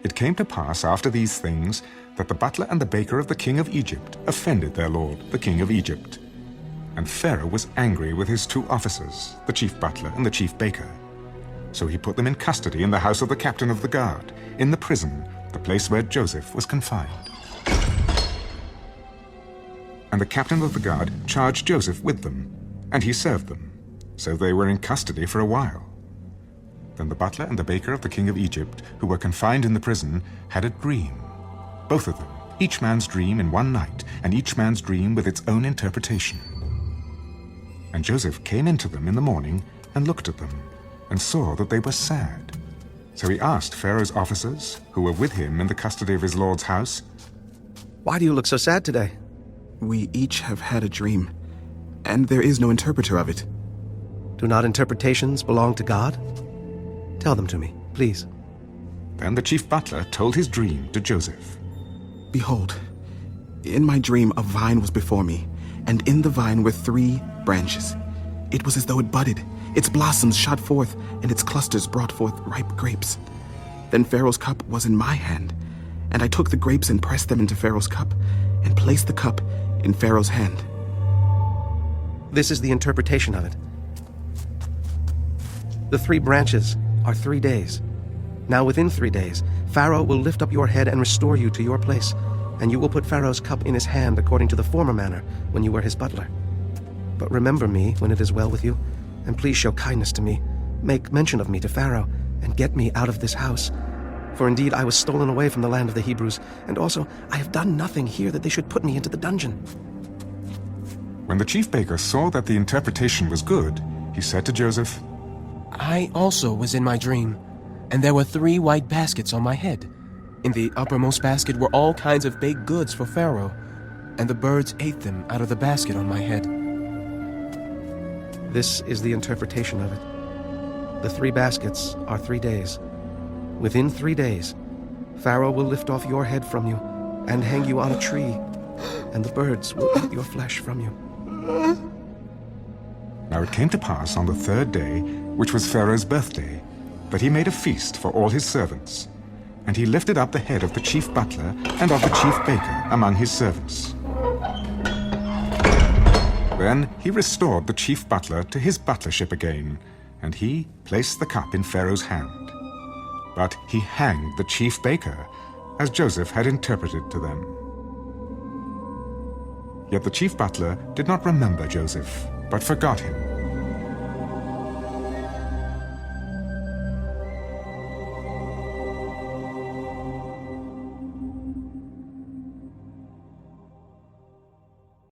It came to pass after these things that the butler and the baker of the king of Egypt offended their lord, the king of Egypt. And Pharaoh was angry with his 2 officers, the chief butler and the chief baker. So he put them in custody in the house of the captain of the guard, in the prison, the place where Joseph was confined. And the captain of the guard charged Joseph with them, and he served them. So they were in custody for a while. Then the butler and the baker of the king of Egypt, who were confined in the prison, had a dream. Both of them, each man's dream in one night, and each man's dream with its own interpretation. And Joseph came into them in the morning and looked at them, and saw that they were sad. So he asked Pharaoh's officers, who were with him in the custody of his lord's house, "Why do you look so sad today?" We each have had a dream, and there is no interpreter of it. Do not interpretations belong to God? Tell them to me, please. Then the chief butler told his dream to Joseph. Behold, in my dream a vine was before me, and in the vine were 3 branches. It was as though it budded, its blossoms shot forth, and its clusters brought forth ripe grapes. Then Pharaoh's cup was in my hand, and I took the grapes and pressed them into Pharaoh's cup, and placed the cup in Pharaoh's hand. This is the interpretation of it. The 3 branches are 3 days. Now within 3 days, Pharaoh will lift up your head and restore you to your place, and you will put Pharaoh's cup in his hand according to the former manner when you were his butler. But remember me when it is well with you, and please show kindness to me. Make mention of me to Pharaoh, and get me out of this house. For indeed I was stolen away from the land of the Hebrews, and also I have done nothing here that they should put me into the dungeon." When the chief baker saw that the interpretation was good, he said to Joseph, "I also was in my dream, and there were 3 white baskets on my head. In the uppermost basket were all kinds of baked goods for Pharaoh, and the birds ate them out of the basket on my head." This is the interpretation of it. The 3 baskets are 3 days. Within 3 days, Pharaoh will lift off your head from you and hang you on a tree, and the birds will eat your flesh from you. Now it came to pass on the 3rd day, which was Pharaoh's birthday, that he made a feast for all his servants. And he lifted up the head of the chief butler and of the chief baker among his servants. Then he restored the chief butler to his butlership again, and he placed the cup in Pharaoh's hand. But he hanged the chief baker, as Joseph had interpreted to them. Yet the chief butler did not remember Joseph, but forgot him.